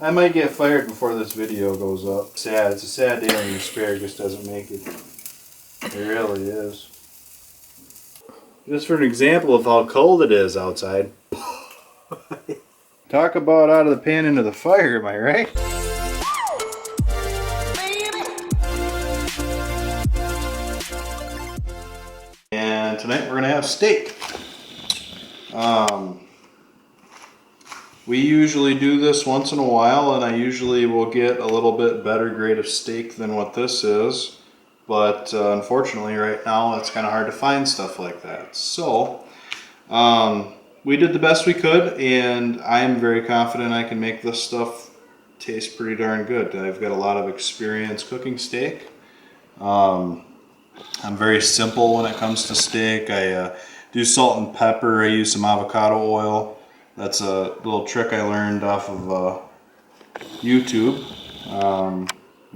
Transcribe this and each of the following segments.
I might get fired before this video goes up. Sad. It's a sad day when your asparagus doesn't make it. It really is. Just for an example of how cold it is outside. Talk about out of the pan into the fire, am I right? And tonight we're gonna have steak. We usually do this once in a while, and I usually will get a little bit better grade of steak than what this is. But unfortunately right now it's kind of hard to find stuff like that. So we did the best we could, and I'm very confident I can make this stuff taste pretty darn good. I've got a lot of experience cooking steak. I'm very simple when it comes to steak. I do salt and pepper. I use some avocado oil. That's a little trick I learned off of YouTube. A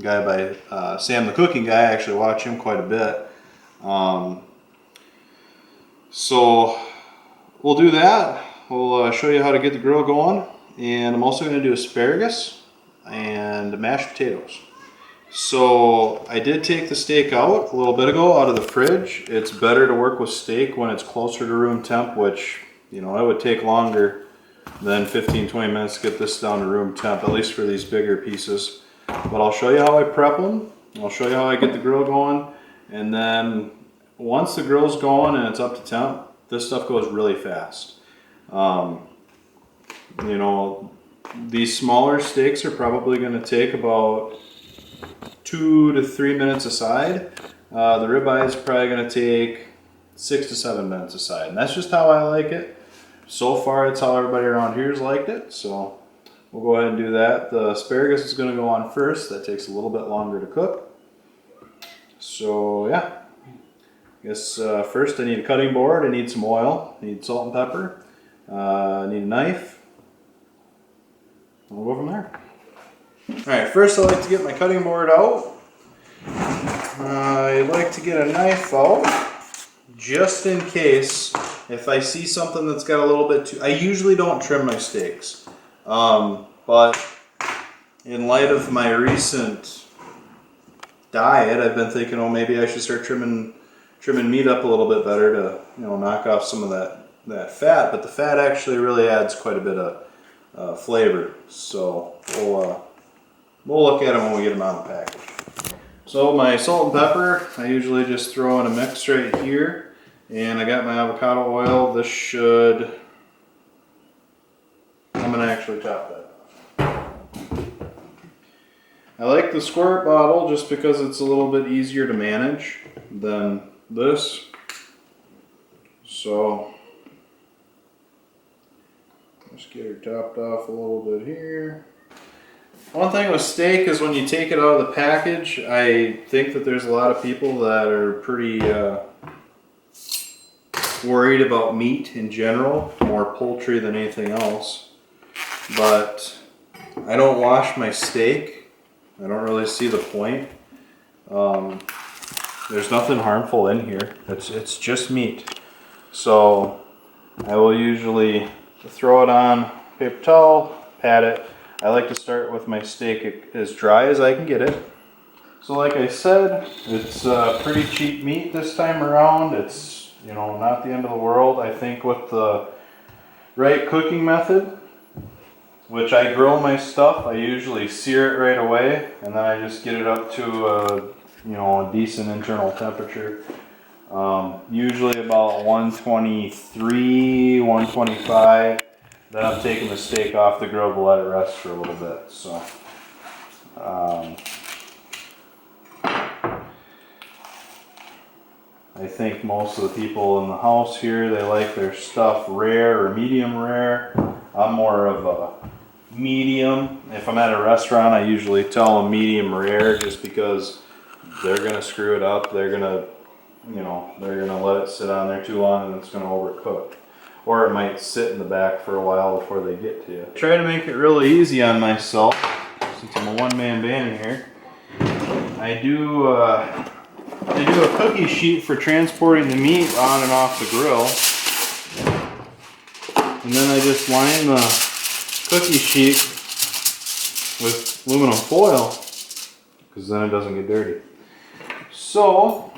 guy by Sam the Cooking Guy. I actually watch him quite a bit. So we'll do that. We'll show you how to get the grill going. And I'm also going to do asparagus and mashed potatoes. So I did take the steak out a little bit ago out of the fridge. It's better to work with steak when it's closer to room temp, which, you know, it would take longer than 15-20 minutes to get this down to room temp, at least for these bigger pieces. But I'll show you how I prep them. I'll show you how I get the grill going. And then once the grill's going and it's up to temp, this stuff goes really fast. You know, these smaller steaks are probably going to take about 2 to 3 minutes aside. The ribeye is probably going to take 6 to 7 minutes aside. And that's just how I like it. So far, it's how everybody around here's liked it. So we'll go ahead and do that. The asparagus is going to go on first. That takes a little bit longer to cook. So yeah. I guess first I need a cutting board. I need some oil. I need salt and pepper. I need a knife. We'll go from there. Alright, first I like to get my cutting board out. I like to get a knife out just in case if I see something that's got a little bit too... I usually don't trim my steaks. But in light of my recent diet, I've been thinking, oh, maybe I should start trimming meat up a little bit better to, you know, knock off some of that fat. But the fat actually really adds quite a bit of flavor. So we'll look at them when we get them out of the package. So my salt and pepper, I usually just throw in a mix right here. And I got my avocado oil. This should... I'm going to actually chop that off. I like the squirt bottle just because it's a little bit easier to manage than this. So just get her topped off a little bit here. One thing with steak is when you take it out of the package, I think that there's a lot of people that are pretty worried about meat in general, more poultry than anything else. But I don't wash my steak. I don't really see the point. There's nothing harmful in here. It's just meat. So I will usually throw it on paper towel, pat it. I like to start with my steak as dry as I can get it. So like I said, it's pretty cheap meat this time around. It's, you know, not the end of the world. I think with the right cooking method, which I grill my stuff, I usually sear it right away, and then I just get it up to a decent internal temperature. Usually about 123, 125. Then I'm taking the steak off the grill to let it rest for a little bit. So I think most of the people in the house here, they like their stuff rare or medium rare. I'm more of a medium. If I'm at a restaurant, I usually tell them medium rare just because they're gonna screw it up. They're gonna let it sit on there too long and it's gonna overcook. Or it might sit in the back for a while before they get to you. I try to make it really easy on myself since I'm a one-man band here. I do a cookie sheet for transporting the meat on and off the grill. And then I just line the cookie sheet with aluminum foil because then it doesn't get dirty. So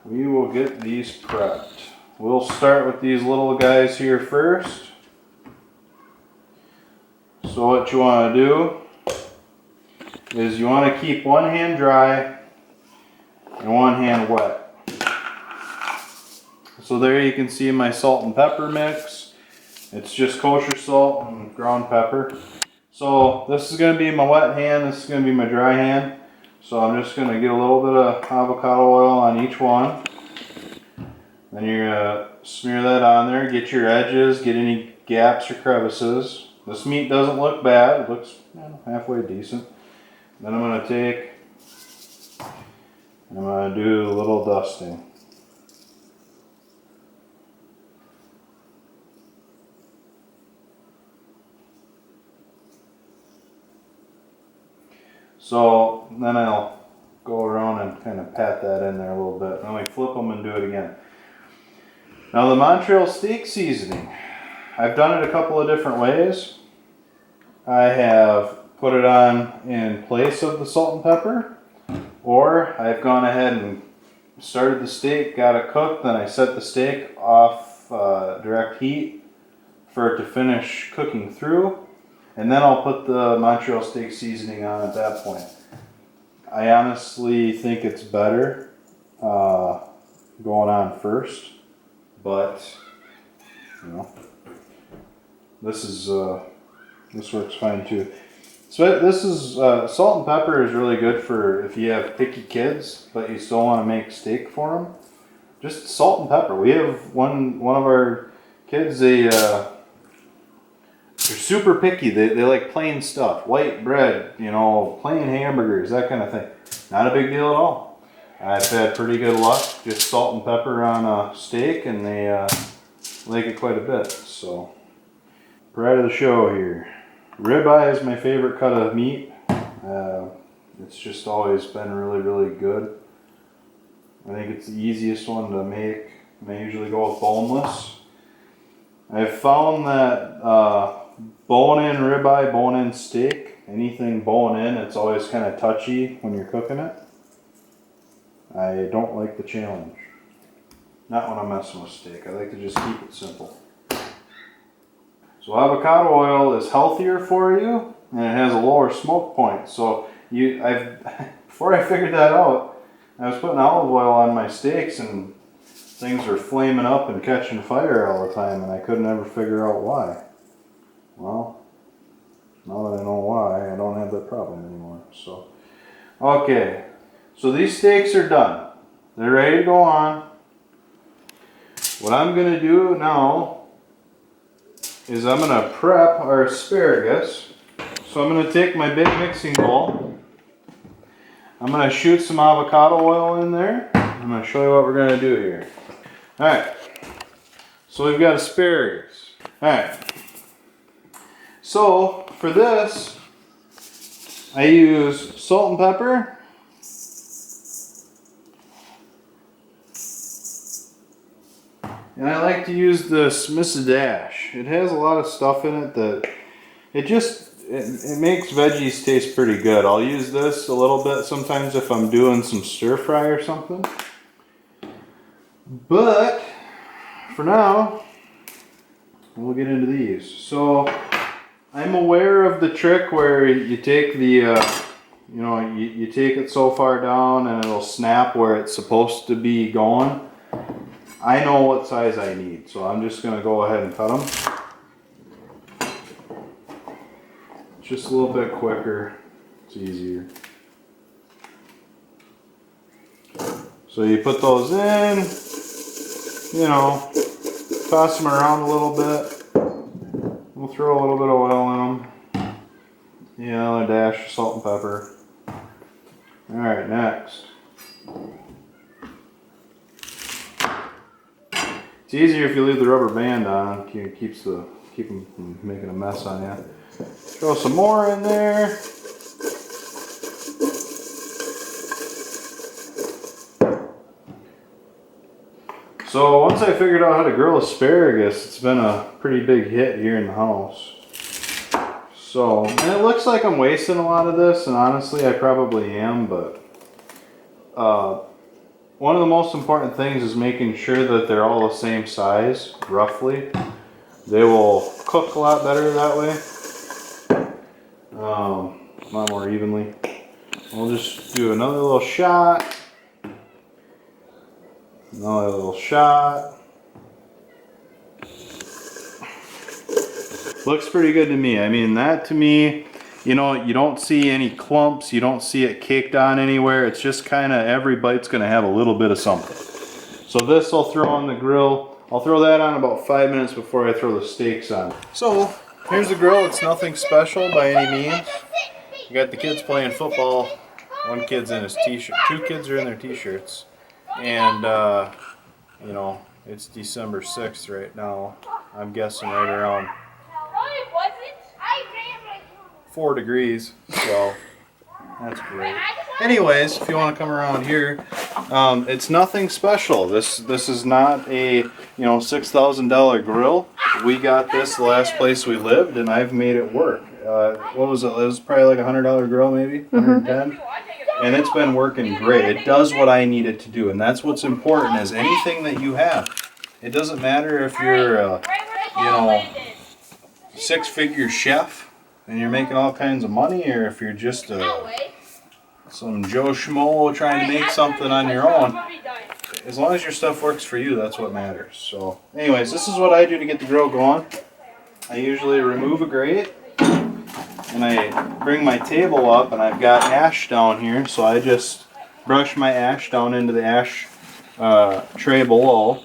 we will get these prepped. We'll start with these little guys here first. So what you want to do is you want to keep one hand dry and one hand wet. So there you can see my salt and pepper mix. It's just kosher salt and ground pepper. So this is going to be my wet hand, this is going to be my dry hand. So I'm just going to get a little bit of avocado oil on each one. Then you're going to smear that on there, get your edges, get any gaps or crevices. This meat doesn't look bad, it looks halfway decent. Then I'm going to take, I'm going to do a little dusting. So then I'll go around and kind of pat that in there a little bit. Then we flip them and do it again. Now the Montreal steak seasoning, I've done it a couple of different ways. I have put it on in place of the salt and pepper, or I've gone ahead and started the steak, got it cooked, then I set the steak off direct heat for it to finish cooking through. And then I'll put the Montreal steak seasoning on at that point. I honestly think it's better going on first, but you know, this works fine too. So this is salt and pepper is really good for if you have picky kids, but you still want to make steak for them. Just salt and pepper. We have one of our kids. They're super picky. They like plain stuff, white bread, you know, plain hamburgers, that kind of thing. Not a big deal at all. I've had pretty good luck, just salt and pepper on a steak, and they like it quite a bit. So, pride of the show here. Ribeye is my favorite cut of meat. It's just always been really, really good. I think it's the easiest one to make, and I usually go with boneless. I've found that bone-in ribeye, bone-in steak, anything bone-in, it's always kind of touchy when you're cooking it. I don't like the challenge. Not when I'm messing with steak. I like to just keep it simple. So avocado oil is healthier for you, and it has a lower smoke point. So before I figured that out, I was putting olive oil on my steaks, and things were flaming up and catching fire all the time, and I couldn't ever figure out why. Well, now that I know why, I don't have that problem anymore. So, okay, so these steaks are done. They're ready to go on. What I'm going to do now is I'm going to prep our asparagus. So I'm going to take my big mixing bowl. I'm going to shoot some avocado oil in there. I'm going to show you what we're going to do here. Alright, so we've got asparagus. Alright, so for this, I use salt and pepper. And I like to use this Mrs. Dash. It has a lot of stuff in it that it makes veggies taste pretty good. I'll use this a little bit sometimes if I'm doing some stir fry or something. But for now, we'll get into these. So I'm aware of the trick where you take the, you take it so far down and it'll snap where it's supposed to be going. I know what size I need, so I'm just going to go ahead and cut them. Just a little bit quicker. It's easier. So you put those in, you know, toss them around a little bit. We'll throw a little bit of oil in them. Yeah, a dash of salt and pepper. Alright, next. It's easier if you leave the rubber band on. It keep them from making a mess on you. Throw some more in there. So So once I figured out how to grill asparagus, it's been a pretty big hit here in the house. So, and it looks like I'm wasting a lot of this, and honestly I probably am, but one of the most important things is making sure that they're all the same size, roughly. They will cook a lot better that way, a lot more evenly. We'll just do another little shot. Another little shot. Looks pretty good to me. I mean, that to me, you know, you don't see any clumps, you don't see it caked on anywhere. It's just kind of every bite's going to have a little bit of something. So this I'll throw on the grill. I'll throw that on about 5 minutes before I throw the steaks on. So here's the grill. It's nothing special by any means. You got the kids playing football. One kid's in his t-shirt. 2 kids are in their t-shirts. And, you know, it's December 6th right now. I'm guessing right around 4 degrees, so that's great. Anyways, if you want to come around here, it's nothing special. This is not a, you know, $6,000 grill. We got this the last place we lived, and I've made it work. What was it? It was probably like a $100 grill, maybe 110, and it's been working great. It does what I need it to do, and that's what's important. Is anything that you have. It doesn't matter if you're, you know, 6-figure chef and you're making all kinds of money, or if you're just some Joe Schmo trying to make something on your own. As long as your stuff works for you, that's what matters. So anyways, this is what I do to get the grill going. I usually remove a grate and I bring my table up, and I've got ash down here, so I just brush my ash down into the ash tray below.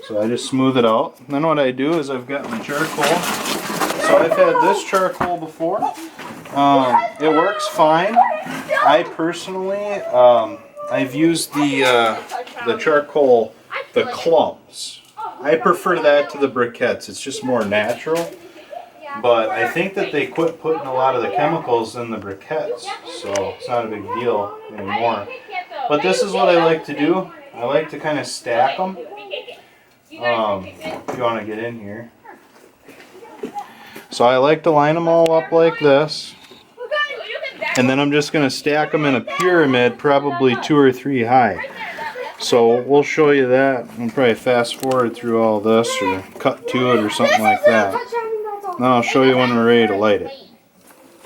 So I just smooth it out. And then what I do is I've got my charcoal. So I've had this charcoal before. It works fine. I personally, I've used the charcoal, the clumps. I prefer that to the briquettes. It's just more natural. But I think that they quit putting a lot of the chemicals in the briquettes, so it's not a big deal anymore. But this is what I like to do. I like to kind of stack them. If you want to get in here. So I like to line them all up like this, and then I'm just going to stack them in a pyramid, probably 2 or 3 high. So we'll show you that. We'll probably fast forward through all this or cut to it or something like that. Then I'll show you when we're ready to light it.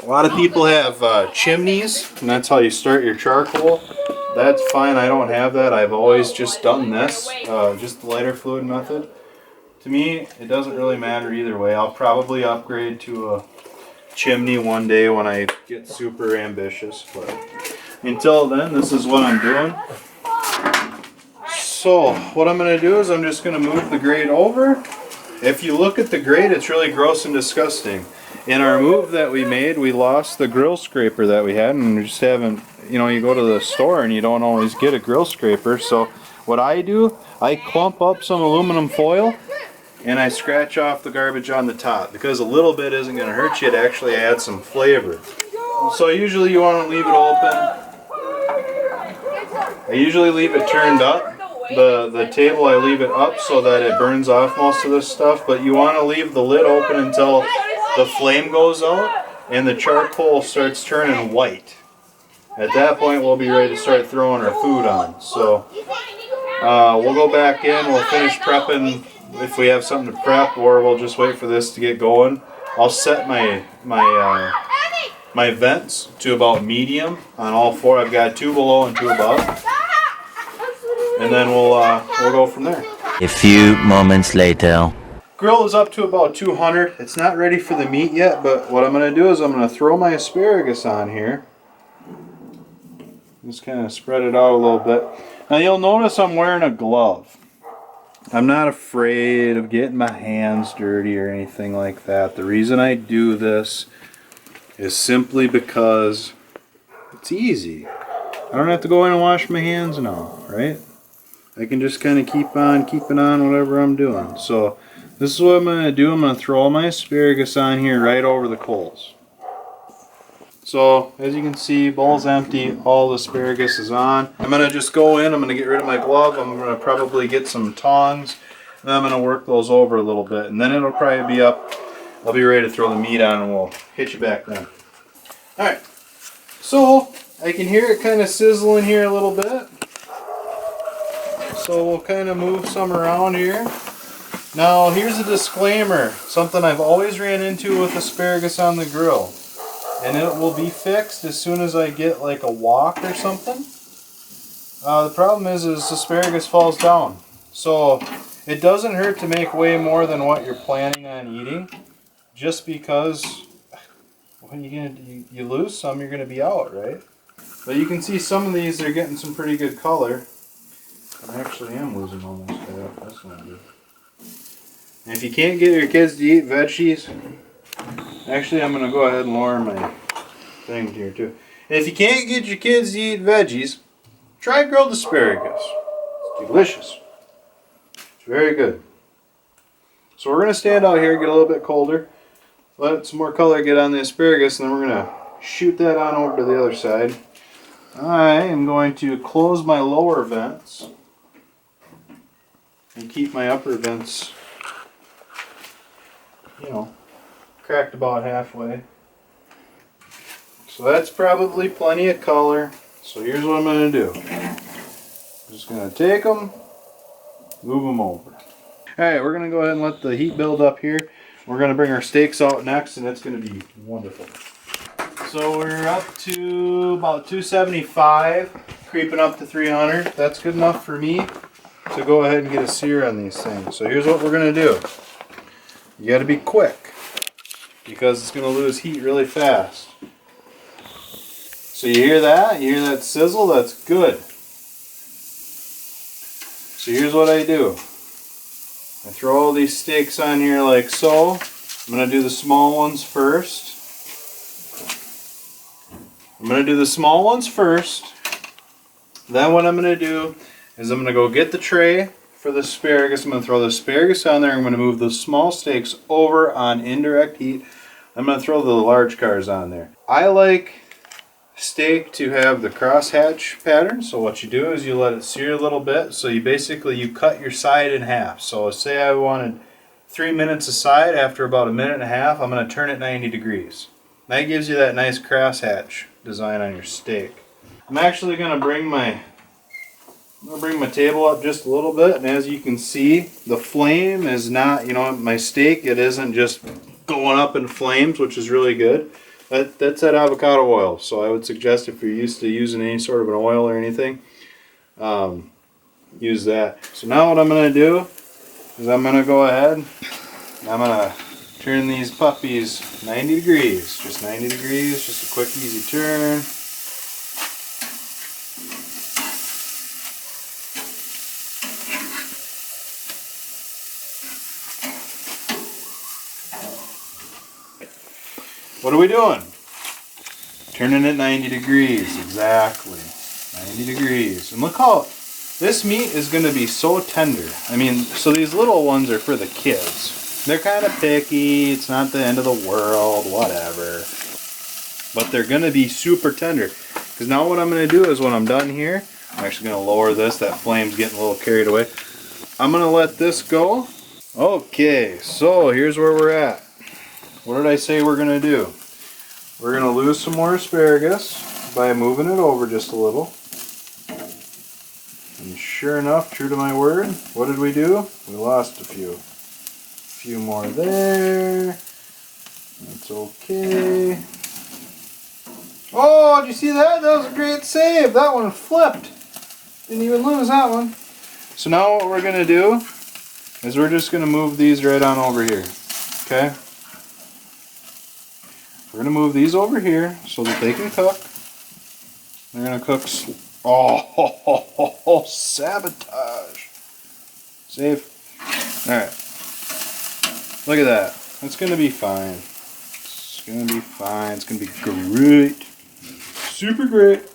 A lot of people have chimneys, and that's how you start your charcoal. That's fine. I don't have that. I've always just done this, just the lighter fluid method. To me, it doesn't really matter either way. I'll probably upgrade to a chimney one day when I get super ambitious. But until then, this is what I'm doing. So what I'm going to do is I'm just going to move the grate over. If you look at the grate, it's really gross and disgusting. In our move that we made, we lost the grill scraper that we had, and we just haven't, you know, you go to the store and you don't always get a grill scraper. So what I do, I clump up some aluminum foil and I scratch off the garbage on the top, because a little bit isn't going to hurt you. It actually adds some flavor. So usually you want to leave it open. I usually leave it turned up. The table, I leave it up so that it burns off most of this stuff, but you want to leave the lid open until the flame goes out and the charcoal starts turning white. At that point, we'll be ready to start throwing our food on. So we'll go back in, we'll finish prepping if we have something to prep, or we'll just wait for this to get going. I'll set my vents to about medium on all 4. I've got 2 below and 2 above. And then we'll go from there. A few moments later. Grill is up to about 200. It's not ready for the meat yet, but what I'm going to do is I'm going to throw my asparagus on here. Just kind of spread it out a little bit. Now you'll notice I'm wearing a glove. I'm not afraid of getting my hands dirty or anything like that. The reason I do this is simply because it's easy. I don't have to go in and wash my hands now, right? I can just kind of keep on keeping on whatever I'm doing. So this is what I'm going to do. I'm going to throw all my asparagus on here right over the coals. So as you can see, bowl's empty, all the asparagus is on. I'm gonna just go in, I'm gonna get rid of my glove, I'm gonna probably get some tongs, and I'm gonna work those over a little bit, and then it'll probably be up. I'll be ready to throw the meat on and we'll hit you back then. Alright, so I can hear it kind of sizzling here a little bit. So we'll kind of move some around here. Now here's a disclaimer, something I've always ran into with asparagus on the grill. And it will be fixed as soon as I get like a wok or something. The problem is asparagus falls down. So it doesn't hurt to make way more than what you're planning on eating. Just because when you lose some, you're gonna be out, right? But you can see some of these are getting some pretty good color. I actually am losing almost half. That's not good. And if you can't get your kids to eat veggies, actually I'm gonna go ahead and lower my thing here too. And if you can't get your kids to eat veggies, try grilled asparagus. It's delicious. It's very good. So we're gonna stand out here, get a little bit colder, let some more color get on the asparagus, and then we're gonna shoot that on over to the other side. I am going to close my lower vents and keep my upper vents, you know, cracked about halfway. So that's probably plenty of color. So here's what I'm going to do. I'm just going to take them, move them over. Alright, we're going to go ahead and let the heat build up here. We're going to bring our steaks out next, and it's going to be wonderful. So we're up to about 275, creeping up to 300. That's good enough for me to go ahead and get a sear on these things. So here's what we're going to do. You got to be quick because it's going to lose heat really fast. So you hear that? You hear that sizzle? That's good. So here's what I do. I throw all these steaks on here like so. I'm going to do the small ones first. Then what I'm going to do is I'm going to go get the tray for the asparagus. I'm going to throw the asparagus on there. I'm going to move the small steaks over on indirect heat. I'm going to throw the large cars on there. I like steak to have the crosshatch pattern. So what you do is you let it sear a little bit. So you cut your side in half. So say I wanted 3 minutes a side. After about a minute and a half, I'm going to turn it 90 degrees. That gives you that nice crosshatch design on your steak. I'm actually going to bring my table up just a little bit, and as you can see, the flame is not, my steak, it isn't just going up in flames, which is really good. That's that avocado oil, so I would suggest if you're used to using any sort of an oil or anything, use that. So now what I'm going to do is I'm going to go ahead and I'm going to turn these puppies 90 degrees, just 90 degrees, just a quick easy turn. What are we doing? Turning it 90 degrees, exactly. 90 degrees. And look how this meat is going to be so tender. I mean, so these little ones are for the kids. They're kind of picky, it's not the end of the world, whatever. But they're going to be super tender. Because now what I'm going to do is when I'm done here, I'm actually going to lower this, that flame's getting a little carried away. I'm going to let this go. Okay, so here's where we're at. What did I say we're going to do? We're going to lose some more asparagus by moving it over just a little. And sure enough, true to my word, what did we do? We lost a few. A few more there. That's okay. Oh, did you see that? That was a great save. That one flipped. Didn't even lose that one. So now what we're going to do is we're just going to move these right on over here. Okay? We're going to move these over here so that they can cook. They're going to cook. Oh, sabotage. Save. Alright. Look at that. It's going to be fine. It's going to be fine. It's going to be great. Super great.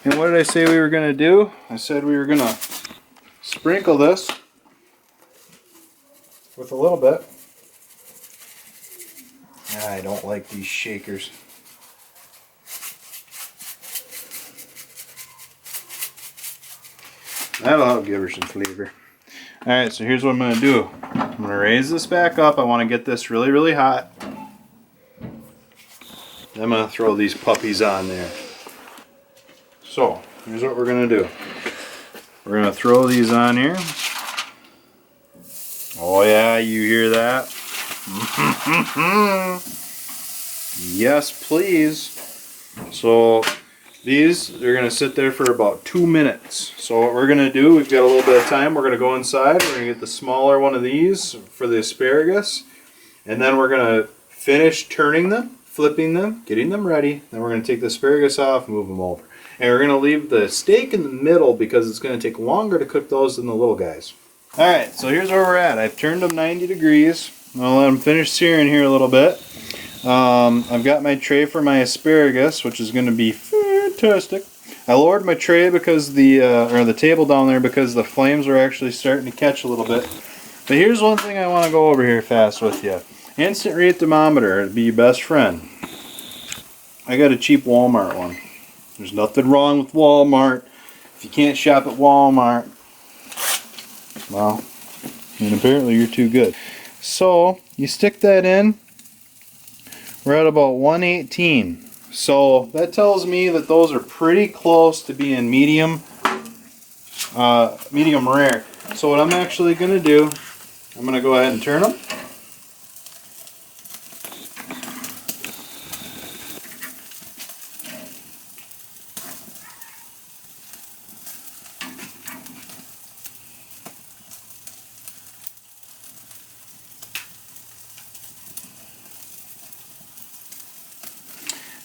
And what did I say we were going to do? I said we were going to sprinkle this with a little bit. I don't like these shakers. That'll help give her some flavor. Alright, so here's what I'm going to do. I'm going to raise this back up. I want to get this really, really hot. Then I'm going to throw these puppies on there. So, here's what we're going to do. We're going to throw these on here. Oh yeah, you hear that? Yes, please. So these are going to sit there for about 2 minutes. So what we're going to do, we've got a little bit of time. We're going to go inside. We're going to get the smaller one of these for the asparagus. And then we're going to finish turning them, flipping them, getting them ready. Then we're going to take the asparagus off, move them over. And we're going to leave the steak in the middle because it's going to take longer to cook those than the little guys. Alright, so here's where we're at. I've turned them 90 degrees. I'll let them finish searing here a little bit. I've got my tray for my asparagus, which is going to be fantastic. I lowered my tray because the table down there because the flames were actually starting to catch a little bit. But here's one thing I want to go over here fast with you. Instant read thermometer, it'd be your best friend. I got a cheap Walmart one. There's nothing wrong with Walmart. If you can't shop at Walmart, well, and apparently you're too good. So you stick that in. We're at about 118. So that tells me that those are pretty close to being medium rare. So what I'm actually going to do, I'm going to go ahead and turn them.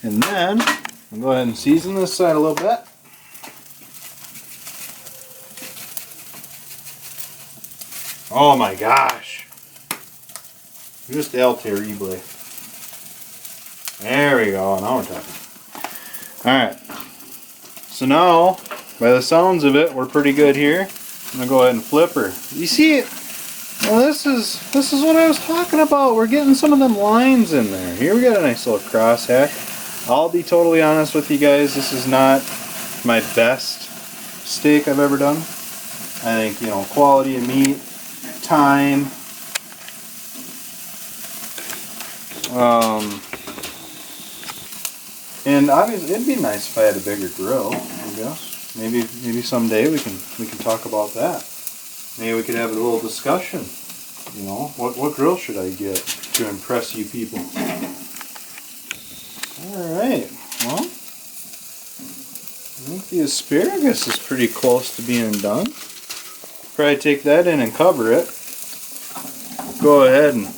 And then, I'll go ahead and season this side a little bit. Oh my gosh. Just El Terrible. There we go, now we're talking. Alright. So now, by the sounds of it, we're pretty good here. I'm going to go ahead and flip her. You see it? Well, this is what I was talking about. We're getting some of them lines in there. Here we got a nice little cross hatch. I'll be totally honest with you guys, this is not my best steak I've ever done. I think, you know, quality of meat, time, and obviously it'd be nice if I had a bigger grill, I guess. Maybe someday we can talk about that. Maybe we could have a little discussion. You know, what grill should I get to impress you people? Alright, well, I think the asparagus is pretty close to being done. Probably take that in and cover it. Go ahead and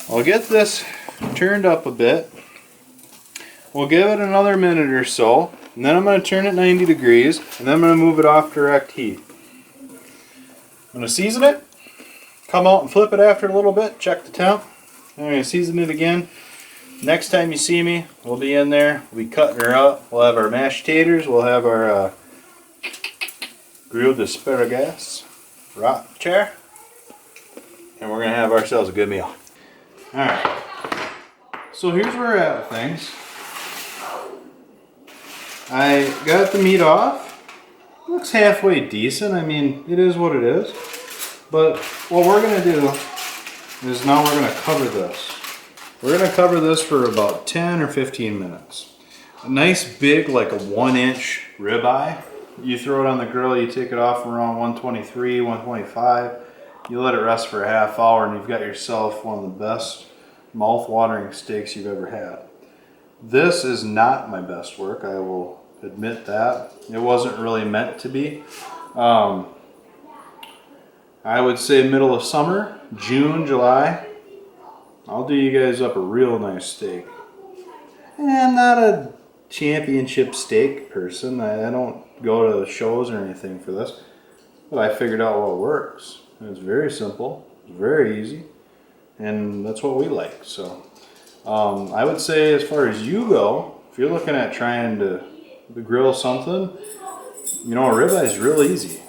I'll get this turned up a bit. We'll give it another minute or so, and then I'm going to turn it 90 degrees, and then I'm going to move it off direct heat. I'm going to season it, come out and flip it after a little bit, check the temp. I'm going to season it again. Next time you see me, we'll be in there, we'll be cutting her up. We'll have our mashed taters, we'll have our grilled asparagus, rock chair, and we're going to have ourselves a good meal. Alright, so here's where we're at with things. I got the meat off. Looks halfway decent. I mean, it is what it is. But what we're going to do is now we're going to cover this. We're going to cover this for about 10 or 15 minutes. A nice big, like a 1-inch ribeye. You throw it on the grill, you take it off around 123, 125. You let it rest for a half hour and you've got yourself one of the best mouth-watering steaks you've ever had. This is not my best work, I will admit that. It wasn't really meant to be. I would say middle of summer, June, July. I'll do you guys up a real nice steak. And I'm not a championship steak person. I don't go to shows or anything for this. But I figured out what works. It's very simple, it's very easy, and that's what we like. So I would say as far as you go, if you're looking at trying to grill something, you know, a ribeye is real easy.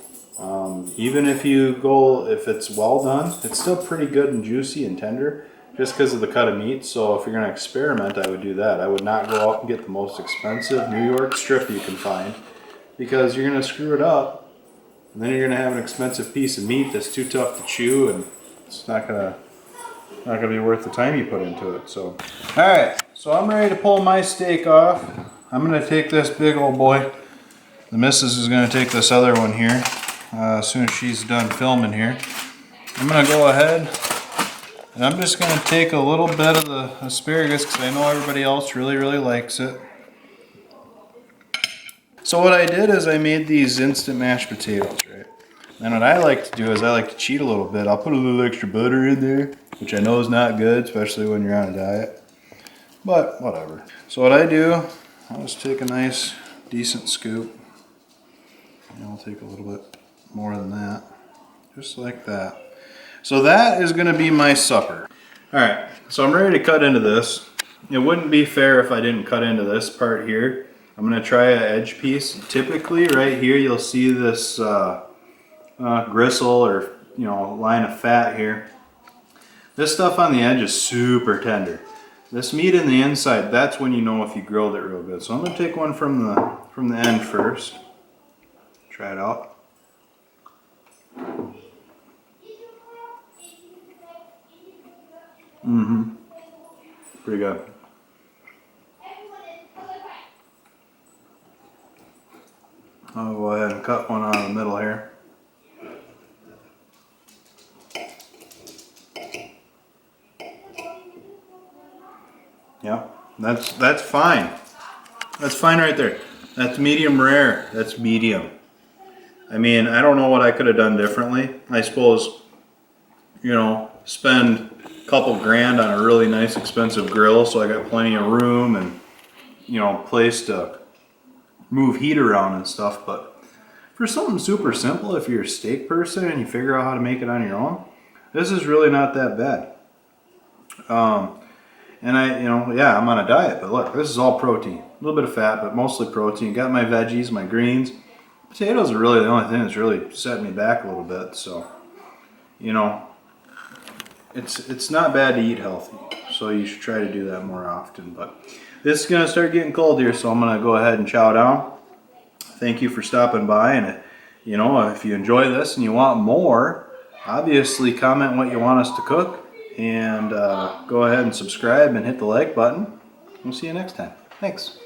Even if it's well done, it's still pretty good and juicy and tender just because of the cut of meat. So if you're going to experiment, I would do that. I would not go out and get the most expensive New York strip you can find because you're going to screw it up And then you're gonna have an expensive piece of meat that's too tough to chew, and it's not gonna be worth the time you put into it. So, all right, so I'm ready to pull my steak off. I'm gonna take this big old boy. The missus is gonna take this other one here as soon as she's done filming here. I'm gonna go ahead and I'm just gonna take a little bit of the asparagus because I know everybody else really likes it. So what I did is I made these instant mashed potatoes, right? And what I like to do is I like to cheat a little bit. I'll put a little extra butter in there, which I know is not good, especially when you're on a diet. But whatever. So what I do, I'll just take a nice, decent scoop. And I'll take a little bit more than that. Just like that. So that is gonna be my supper. All right, so I'm ready to cut into this. It wouldn't be fair if I didn't cut into this part here. I'm gonna try an edge piece. Typically right here you'll see this gristle or line of fat here. This stuff on the edge is super tender. This meat in the inside, that's when you know if you grilled it real good. So I'm gonna take one from the end first. Try it out. Mm-hmm. Pretty good. I'll go ahead and cut one out of the middle here. Yeah, that's fine. That's fine right there. That's medium rare. That's medium. I mean, I don't know what I could have done differently. I suppose, spend a couple grand on a really nice expensive grill so I got plenty of room and, place to move heat around and stuff. But for something super simple, if you're a steak person and you figure out how to make it on your own, this is really not that bad. And I'm on a diet, but look, this is all protein. A little bit of fat, but mostly protein. Got my veggies, my greens. Potatoes are really the only thing that's really setting me back a little bit. So, it's not bad to eat healthy. So you should try to do that more often. But this is going to start getting cold here, so I'm going to go ahead and chow down. Thank you for stopping by. And, if you enjoy this and you want more, obviously comment what you want us to cook. And go ahead and subscribe and hit the like button. We'll see you next time. Thanks.